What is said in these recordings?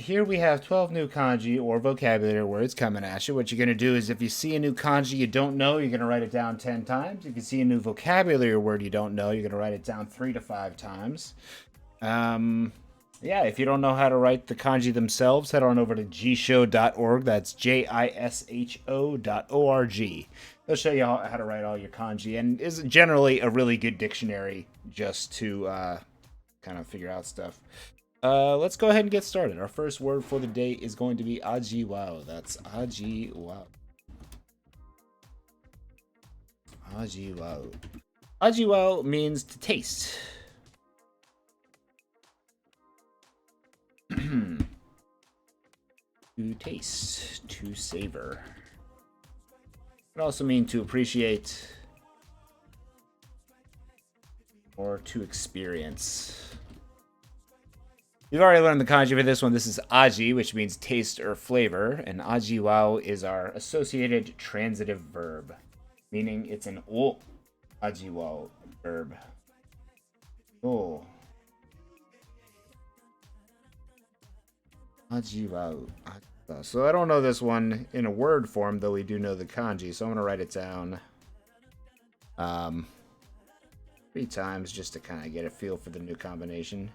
here we have 12 new kanji or vocabulary words coming at you. What you're going to do is if you see a new kanji you don't know, you're going to write it down 10 times. If you see a new vocabulary word you don't know, you're going to write it down 3 to 5 times. Yeah, if you don't know how to write the kanji themselves, head on over to jisho.org. That's JISHO.org. They'll show you how to write all your kanji, and is generally a really good dictionary just to kind of figure out stuff. Let's go ahead and get started. Our first word for the day is going to be ajiwao. That's ajiwao. Ajiwao. Ajiwao means to taste. To taste, to savor. It can also mean to appreciate or to experience. We've already learned the kanji for this one. This is aji, which means taste or flavor, and ajiwao is our associated transitive verb, meaning it's an o ajiwao verb. Oh. Ajiwao. So I don't know this one in a word form, though we do know the kanji, so I'm going to write it down 3 times just to kind of get a feel for the new combination.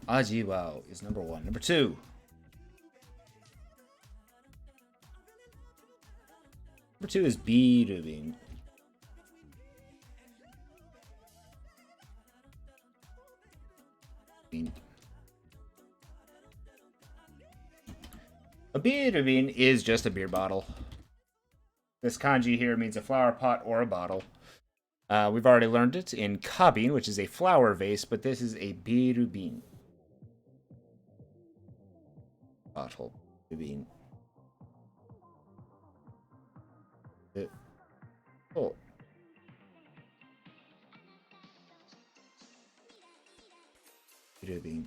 Ajiwao is number 1. Number 2. Number 2 is birubin. A birubin is just a beer bottle. This kanji here means a flower pot or a bottle. We've already learned it in kabin, which is a flower vase, but this is a birubin. Bottle. Birubin. Oh. Birubin.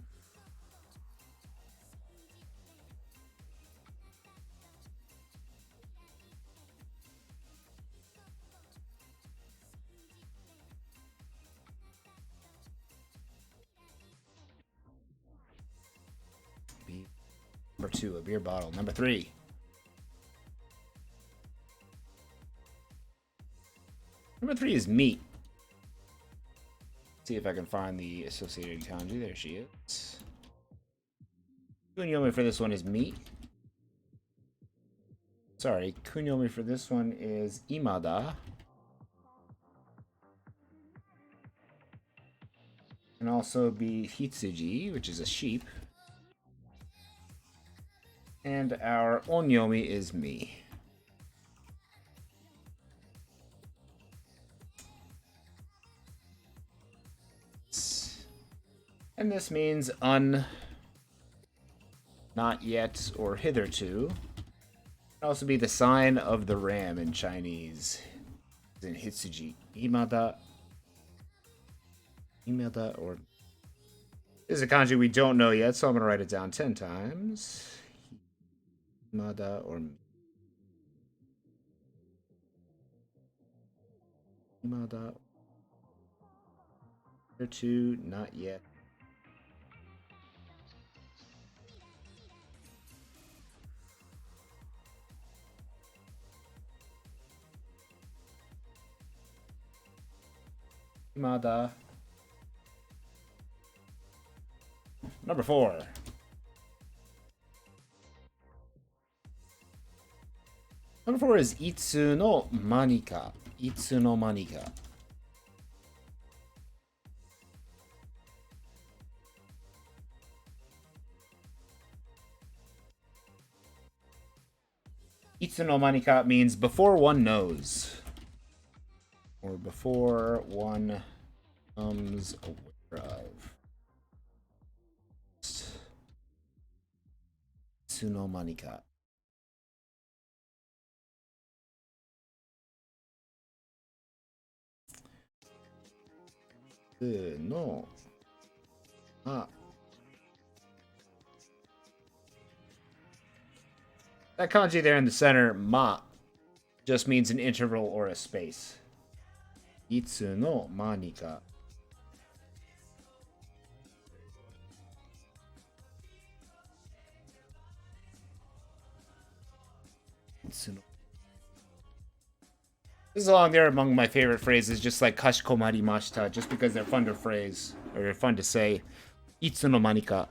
Number 2, a beer bottle. Number 3. Number 3 is meat. See if I can find the associated kanji. There she is. Kunyomi for this one is meat. Sorry, kunyomi for this one is imada. Can also be hitsuji, which is a sheep. And our onyomi is me. And this means not yet, or hitherto. It can also be the sign of the ram in Chinese. It's in hitsuji. Imada. Imada or... This is a kanji we don't know yet, so I'm going to write it down 10 times. Imada or... Imada. Hitherto, not yet. Imada. Number 4. Number 4 is Itsu no Monika. Itsu no Monika. Itsu no Monika means before one knows. Or before one comes aware of. Itsu no Monika. No. Ah. That kanji there in the center, ma, just means an interval or a space. Itsu no Monika. Itsu no. This is along there among my favorite phrases, just like kashikomarimashita, just because they're fun to phrase, or they're fun to say. Itsu no Monika.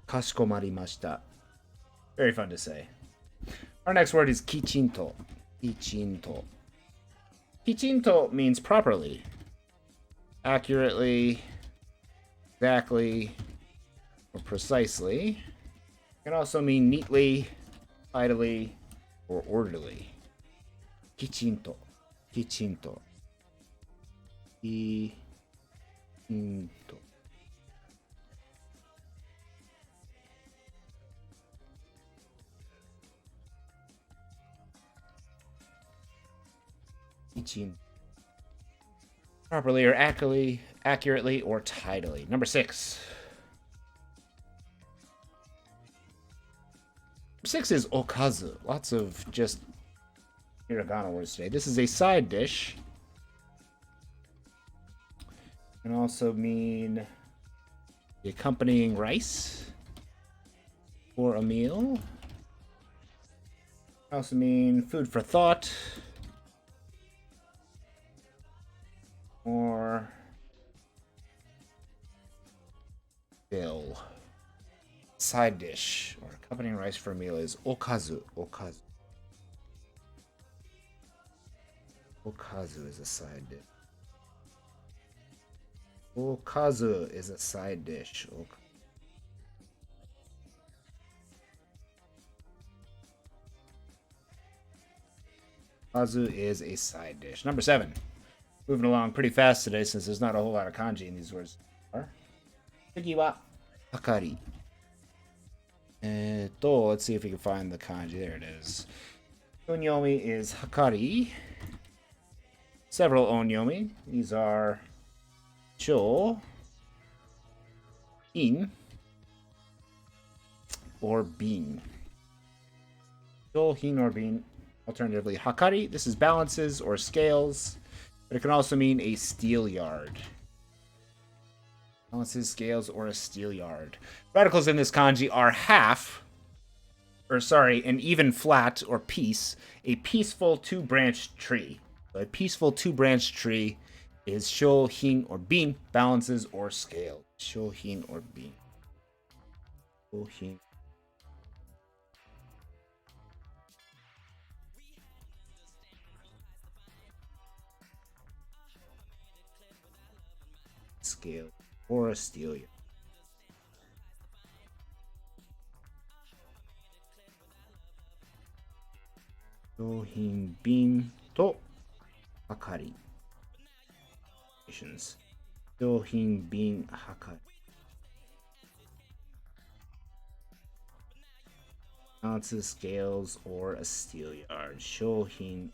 Kashikomarimashita. Very fun to say. Our next word is Kichinto. Kichinto. Kichinto means properly, accurately, exactly, or precisely. It can also mean neatly, tidily, or orderly. Kichinto. Kichinto. Kichinto. Kichin. Properly or accurately or tidily. Number 6. Number 6 is Okaza. Lots of just hiragana words today. This is a side dish. Can also mean the accompanying rice for a meal. Can also mean food for thought. Or bill. Side dish or accompanying rice for a meal is okazu. Okazu. Okazu is a side dish. Okazu is a side dish. Okazu is a side dish. Number 7. Moving along pretty fast today since there's not a whole lot of kanji in these words. Tsugi wa hakari. Let's see if we can find the kanji. There it is. Onyomi is hakari. Several onyomi. These are cho, in, or bin. Cho, hin, or bin. Alternatively, hakari. This is balances or scales. But it can also mean a steel yard. Balances, scales, or a steel yard. Radicals in this kanji are half, an even flat or piece, a peaceful two-branched tree. So a peaceful two-branched tree is sho, hin, or bin, balances or scale. Sho, hin, or bin. Sho, hin. Scale or a steel yard. Shohin bin to hakari. Shohin bin hakari. Ounces, scales, or a steel yard. Shohin.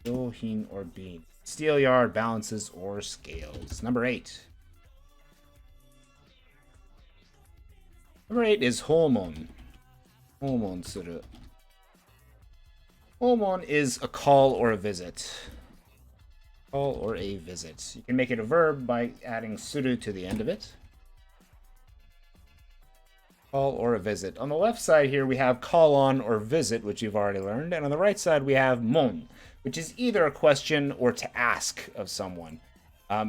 Shohin or bean. Steel yard, balances, or scales. Number 8. Number 8 is homon. Homon suru. Homon is a call or a visit. Call or a visit. You can make it a verb by adding suru to the end of it. Call or a visit. On the left side here, we have call on or visit, which you've already learned. And on the right side, we have mon, which is either a question or to ask of someone.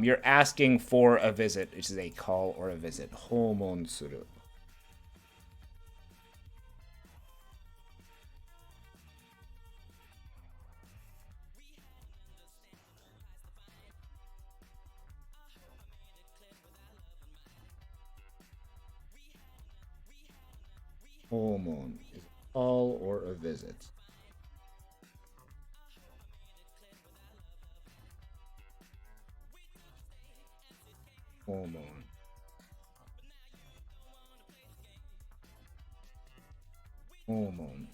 You're asking for a visit, which is a call or a visit. Homon suru. Homon is a call or a visit. Homon. Homon.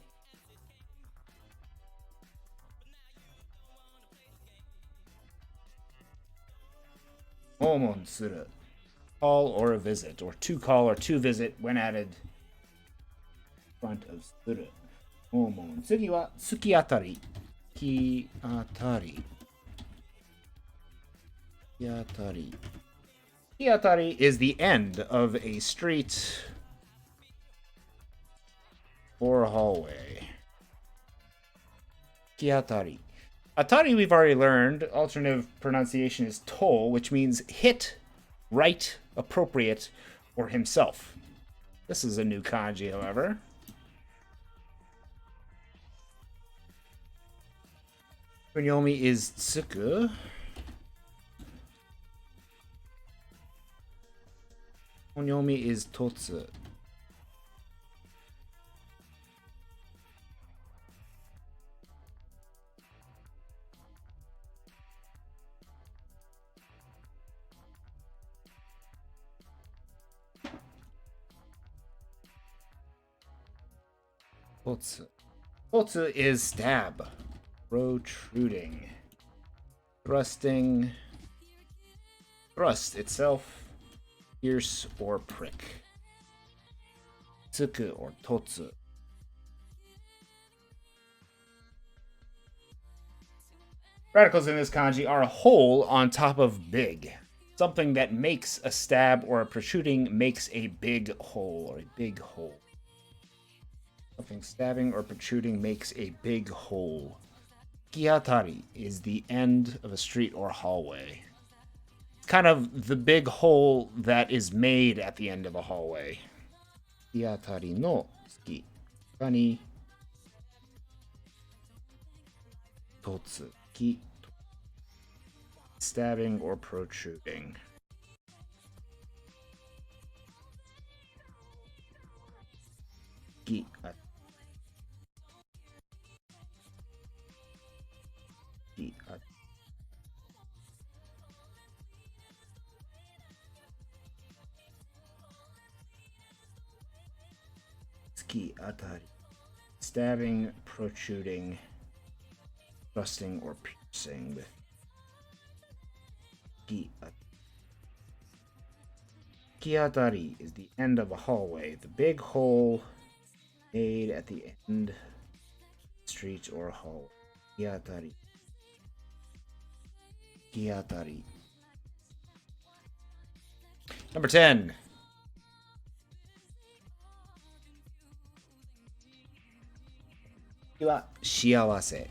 homon suru. Call or a visit, or to call or to visit when added front of suru. Homon. Tsugi wa tsukiatari. Kiatari. Kiatari. Kiatari is the end of a street or hallway. Kiatari. Atari we've already learned. Alternative pronunciation is toll, which means hit, right, appropriate, or himself. This is a new kanji, however. Kunyomi is tsuku. Kunyomi is totsu. Totsu. Totsu is stab. Protruding. Thrusting. Thrust itself. Pierce or prick. Tsuku or totsu. Radicals in this kanji are a hole on top of big. Something that makes a stab or a protruding makes a big hole or a big hole. Something stabbing or protruding makes a big hole. Kiatari is the end of a street or hallway. It's kind of the big hole that is made at the end of a hallway. Kiatari no tsuki ka ni totsu ki. Stabbing or protruding. Ki. Tsuki atari. Stabbing, protruding, thrusting, or piercing with ki atari. Ki atari is the end of a hallway, the big hole made at the end, street or hall. Ki atari. Ki atari. Number 10. Chiawase.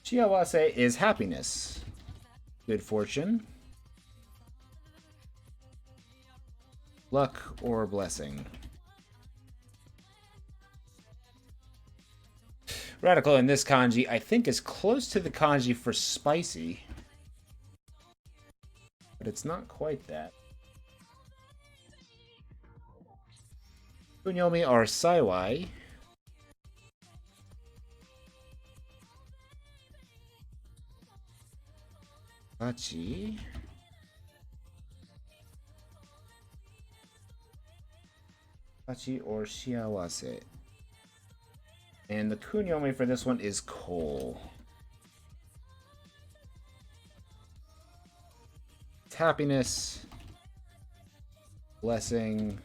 Chiawase is happiness, good fortune, luck, or blessing. Radical in this kanji, I think, is close to the kanji for spicy, but it's not quite that. Kunyomi are saiwai. Hachi. Hachi or shiawase. And the kunyomi for this one is coal. It's happiness, blessing,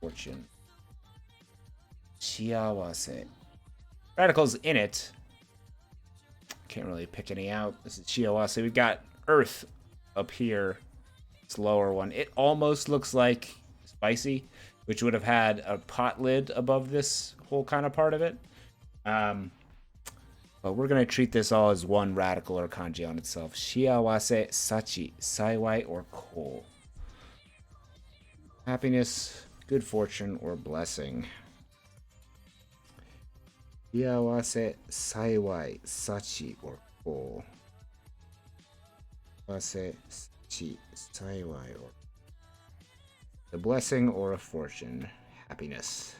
fortune. Chiawase. Radicals in it. Can't really pick any out. This is Chiawase. We've got Earth up here. This lower one. It almost looks like spicy, which would have had a pot lid above this whole kind of part of it. But we're going to treat this all as one radical or kanji on itself. Shiawase, sachi, saiwai, or coal. Happiness, good fortune, or blessing. Shiawase, saiwai, sachi, or coal. Shiawase, sachi, saiwai, or the blessing or a fortune. Happiness.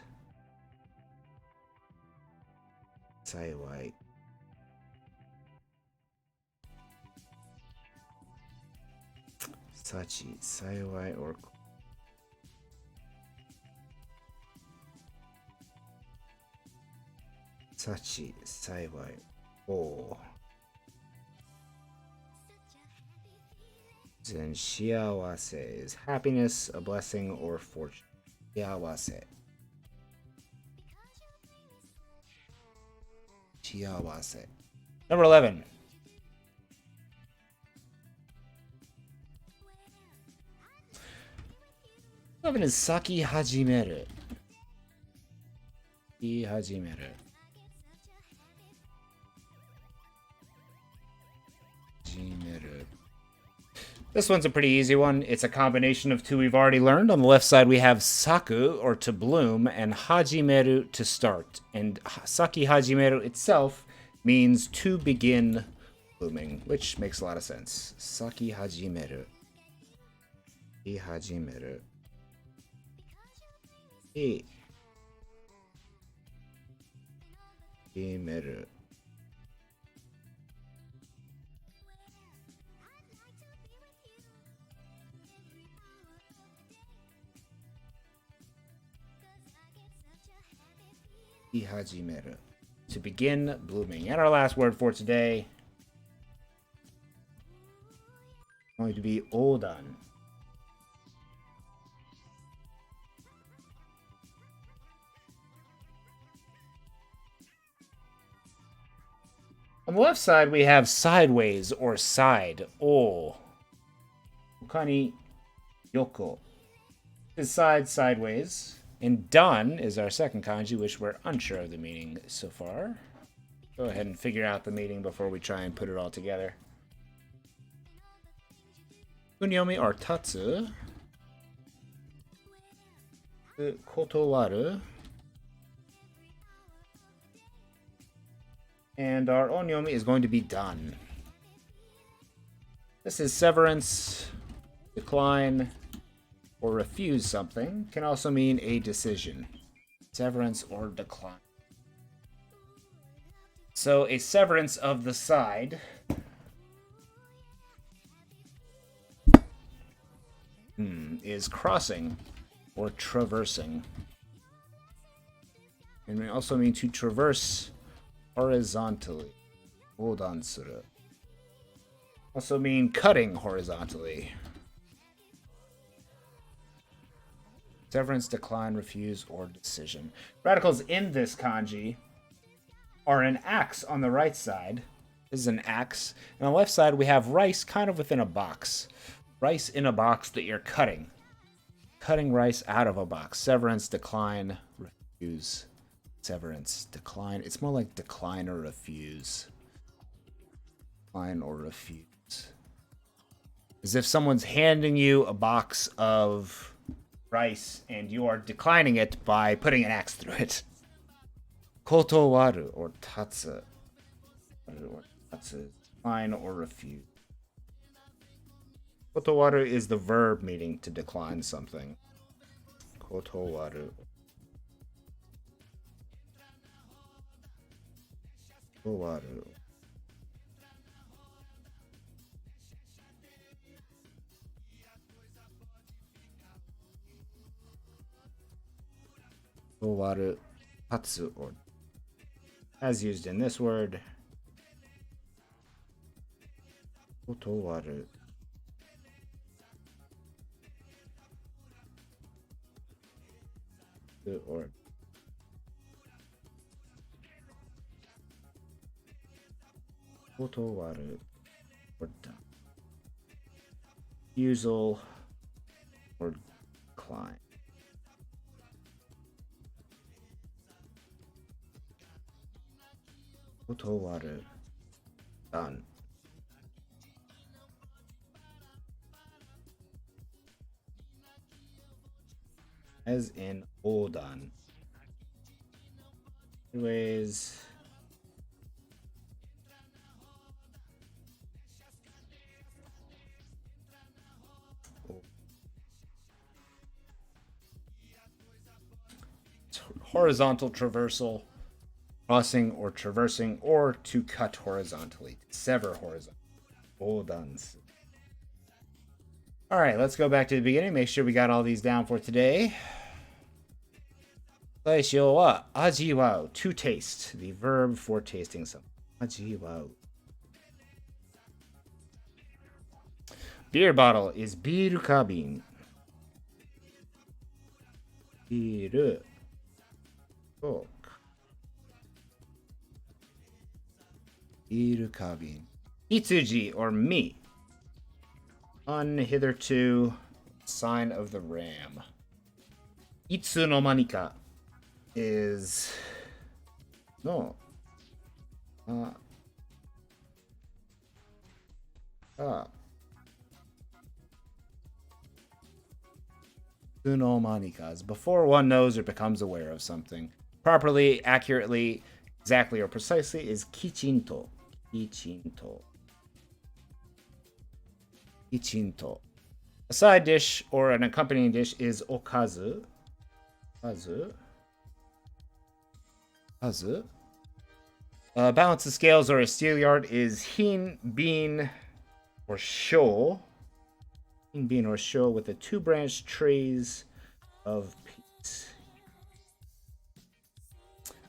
Saiwai. Sachi, saiwai, or Sachi, saiwai. Oh. Then shiawase is happiness, a blessing, or fortune. Shiawase. Chiawase. Number 11. 11 is Saki Hajimeru. Hajimeru. This one's a pretty easy one. It's a combination of two we've already learned. On the left side, we have saku, or to bloom, and hajimeru, to start. And saki hajimeru itself means to begin blooming, which makes a lot of sense. Saki hajimeru. Hajimeru. Hajimeru. Hajimeru. To begin blooming. And our last word for today is going to be odan. On the left side, we have sideways or side. O. Okani yoko. Is side, sideways. And done is our second kanji, which we're unsure of the meaning so far. Go ahead and figure out the meaning before we try and put it all together. Kunyomi are tatsu. Kotowaru. And our onyomi is going to be done. This is severance, decline, or refuse something. Can also mean a decision. Severance or decline. So a severance of the side is crossing or traversing. And may also mean to traverse horizontally. Odan suru. Also mean cutting horizontally. Severance, decline, refuse, or decision. Radicals in this kanji are an axe on the right side. This is an axe. And on the left side, we have rice kind of within a box. Rice in a box that you're cutting. Cutting rice out of a box. Severance, decline, refuse. Severance, decline. It's more like decline or refuse. Decline or refuse. As if someone's handing you a box of rice and you are declining it by putting an axe through it. Kotowaru or tatsu. Decline or refuse. Kotowaru is the verb meaning to decline something. Kotowaru. Kotowaru. Kotowaru tatsu, or as used in this word. Kotowaru. Or kotowaru or done. Refusal or decline. Kotowaru. Done. As in odan. Anyways. Horizontal traversal, crossing or traversing, or to cut horizontally, to sever horizontally. Odans. All right, let's go back to the beginning. Make sure we got all these down for today. Saisho wa ajiwao, to taste. The verb for tasting something. Ajiwao. Beer bottle is biru kabin. Biru. Biru kabin. Itsuji, or me. Hitherto, sign of the ram. Itsu no Monika is no. Itsu no Monika is before one knows or becomes aware of something. Properly, accurately, exactly, or precisely is Kichinto. Kichinto. Kichinto. A side dish or an accompanying dish is Okaza. Kazu. Balance the scales or a steelyard is hin, bean, or sho. Hin, bean, or sho with the two-branched trees of peace.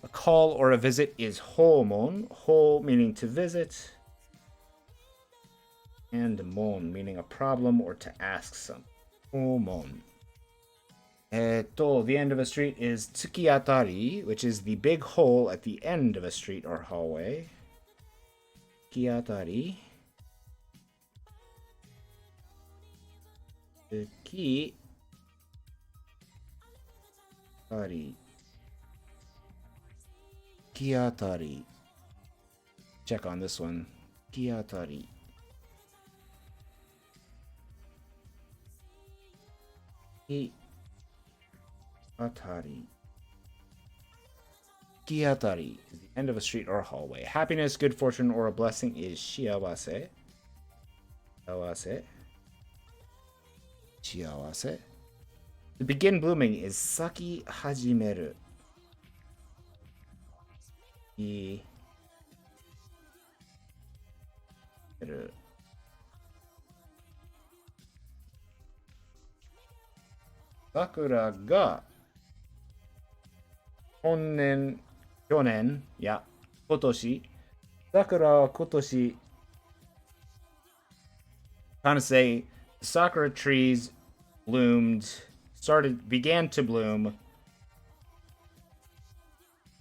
A call or a visit is homon. Ho meaning to visit. And mon meaning a problem or to ask something. Homon. The end of a street is tsukiatari, which is the big hole at the end of a street or hallway. Tsukiatari. Tsukiatari. Check on this one. Tsukiatari. Kiatari is the end of a street or hallway. Happiness, good fortune, or a blessing is Chiawase. Chiawase. To begin blooming is Saki Hajimeru. Sakura ga去年や今年桜は今年 trying to say sakura trees began to bloom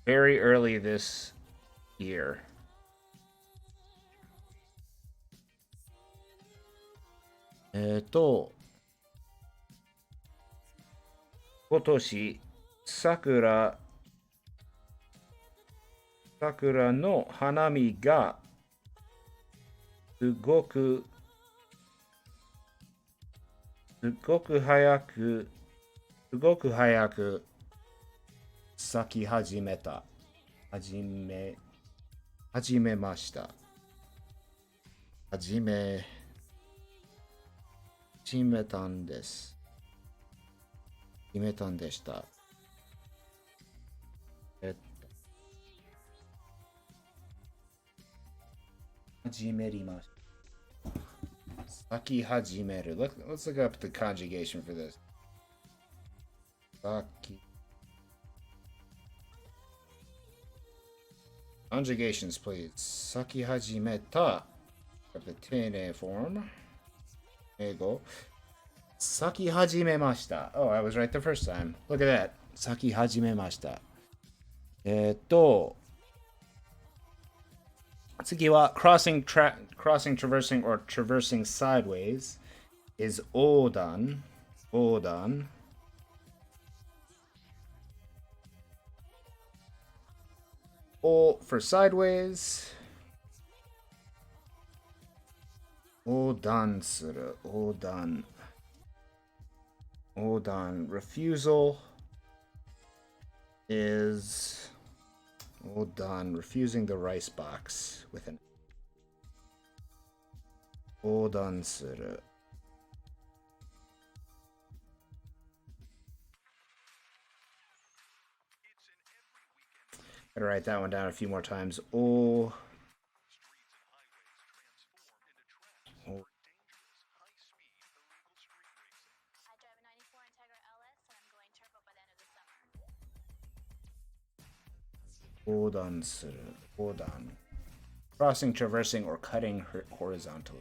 very early this year. Kotoshi sakura no hanami ga sugoku hayaku saki hajimeta. Hajimemashita. Hajimetan desu. Himetan deshita. Hajimerimasu. Saki hajimeru. Let's look up the conjugation for this. Saki. Conjugations, please. Saki hajimeta. Of the tene form. Ego. Saki hajimemashita. Oh, I was right the first time. Look at that. Saki hajimemashita. 次は crossing, traversing, or traversing sideways is odan. O for sideways. Odan suru. Odan. Refusal is Odan, refusing the rice box with an Odan suru. Gotta write that one down a few more times. 横断する。横断。crossing, traversing, or cutting horizontally.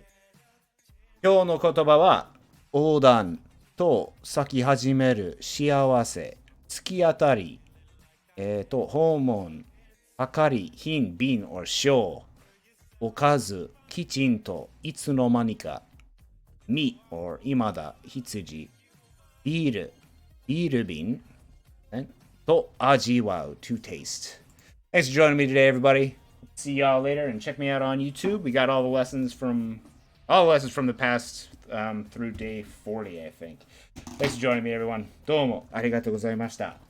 今日の言葉は、横断と咲き始める幸せ、突き当たり、訪問、はかり、品、便 or show、Okaza、Kichinto、いつの間にか、み or 今だ、羊、ビール瓶、と味わう to taste. Thanks for joining me today, everybody. See y'all later, and check me out on YouTube. We got all the lessons from the past through day 40, I think. Thanks for joining me, everyone. どうもありがとうございました。